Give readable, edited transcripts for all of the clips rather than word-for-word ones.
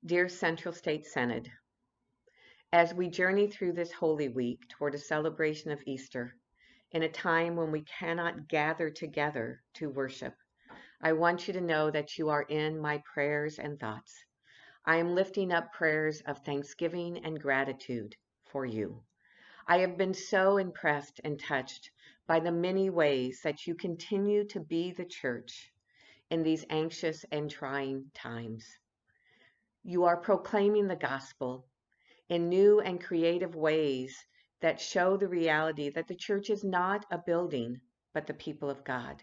Dear Central State Synod, as we journey through this Holy Week toward a celebration of Easter, in a time when we cannot gather together to worship, I want you to know that you are in my prayers and thoughts. I am lifting up prayers of thanksgiving and gratitude for you. I have been so impressed and touched by the many ways that you continue to be the church in these anxious and trying times. You are proclaiming the gospel in new and creative ways that show the reality that the church is not a building, but the people of God.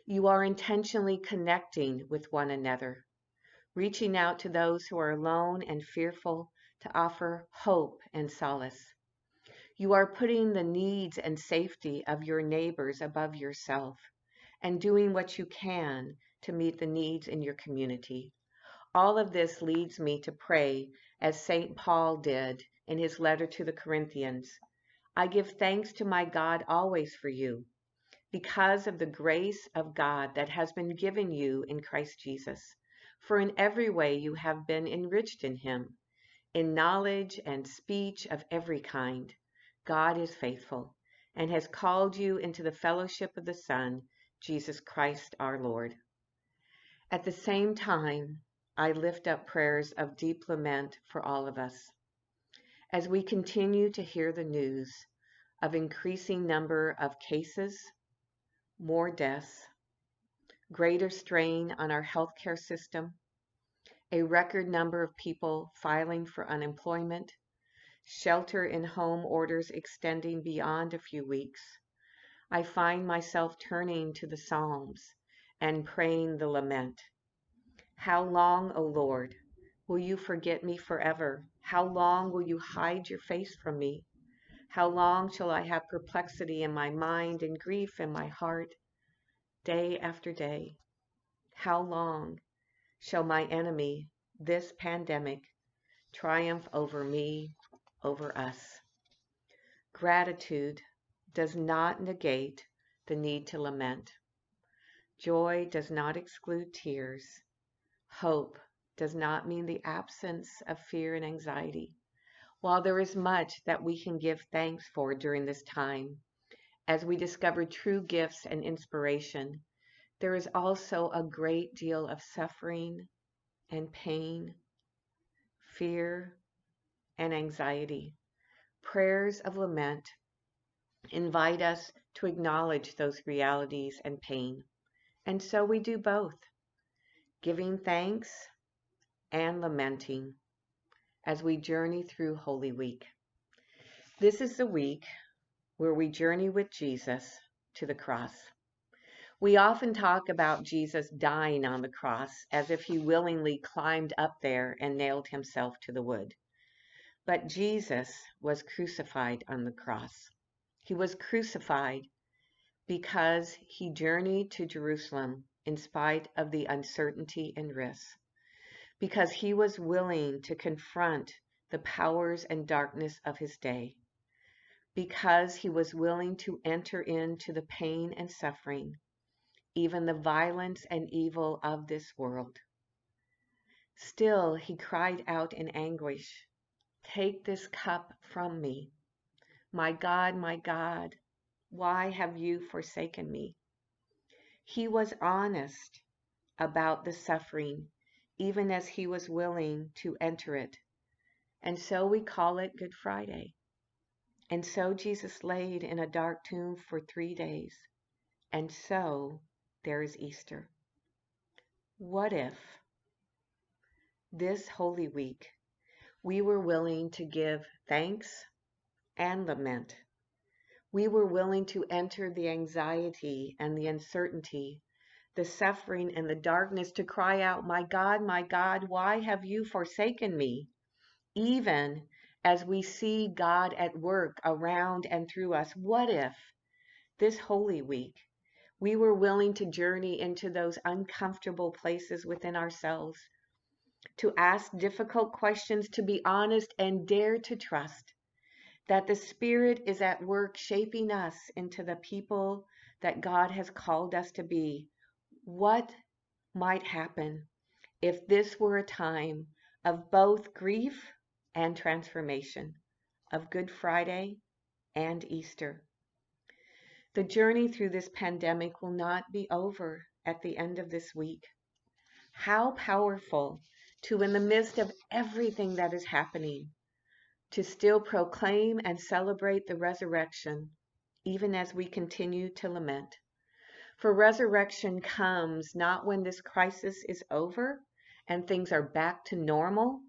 You are intentionally connecting with one another, reaching out to those who are alone and fearful to offer hope and solace. You are putting the needs and safety of your neighbors above yourself and doing what you can to meet the needs in your community. All of this leads me to pray as St. Paul did in his letter to the Corinthians. I give thanks to my God always for you, because of the grace of God that has been given you in Christ Jesus. For in every way you have been enriched in him, in knowledge and speech of every kind. God is faithful and has called you into the fellowship of the Son, Jesus Christ our Lord. At the same time, I lift up prayers of deep lament for all of us. As we continue to hear the news of increasing number of cases, more deaths, greater strain on our healthcare system, a record number of people filing for unemployment, shelter-in-home orders extending beyond a few weeks, I find myself turning to the Psalms and praying the lament. How long, O Lord, will you forget me forever? How long will you hide your face from me? How long shall I have perplexity in my mind and grief in my heart, day after day? How long shall my enemy, this pandemic, triumph over me, over us? Gratitude does not negate the need to lament. Joy does not exclude tears. Hope does not mean the absence of fear and anxiety. While there is much that we can give thanks for during this time, as we discover true gifts and inspiration, there is also a great deal of suffering and pain, fear and anxiety. Prayers of lament invite us to acknowledge those realities and pain. And so we do both, giving thanks and lamenting as we journey through Holy Week. This is the week where we journey with Jesus to the cross. We often talk about Jesus dying on the cross as if he willingly climbed up there and nailed himself to the wood. But Jesus was crucified on the cross. He was crucified because he journeyed to Jerusalem in spite of the uncertainty and risk, because he was willing to confront the powers and darkness of his day, because he was willing to enter into the pain and suffering, even the violence and evil of this world. Still, he cried out in anguish, "Take this cup from me. My God, why have you forsaken me?" He was honest about the suffering, even as he was willing to enter it. And so we call it Good Friday. And so Jesus laid in a dark tomb for 3 days. And so there is Easter. What if this Holy Week we were willing to give thanks and lament? We were willing to enter the anxiety and the uncertainty, the suffering and the darkness, to cry out, my God, why have you forsaken me?" Even as we see God at work around and through us. What if this Holy Week we were willing to journey into those uncomfortable places within ourselves, to ask difficult questions, to be honest, and dare to trust that the Spirit is at work shaping us into the people that God has called us to be? What might happen if this were a time of both grief and transformation, of Good Friday and Easter. The journey through this pandemic will not be over at the end of this week. How powerful to, in the midst of everything that is happening, to still proclaim and celebrate the resurrection, even as we continue to lament. For resurrection comes not when this crisis is over and things are back to normal.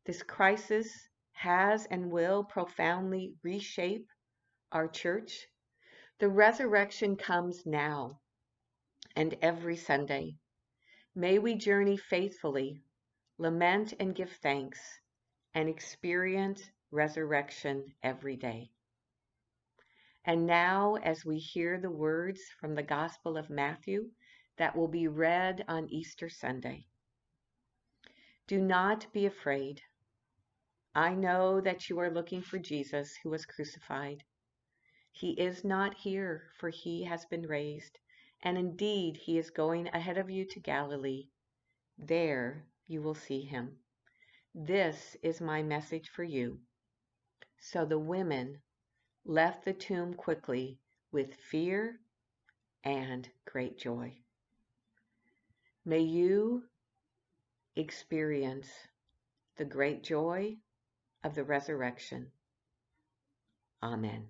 This crisis has and will profoundly reshape our church. The resurrection comes now and every Sunday. May we journey faithfully, lament and give thanks, and experience resurrection every day. And now, as we hear the words from the Gospel of Matthew that will be read on Easter Sunday, do not be afraid. I know that you are looking for Jesus who was crucified. He is not here, for he has been raised, and indeed he is going ahead of you to Galilee. There you will see him. This is my message for you. So the women left the tomb quickly with fear and great joy. May you experience the great joy of the resurrection. Amen.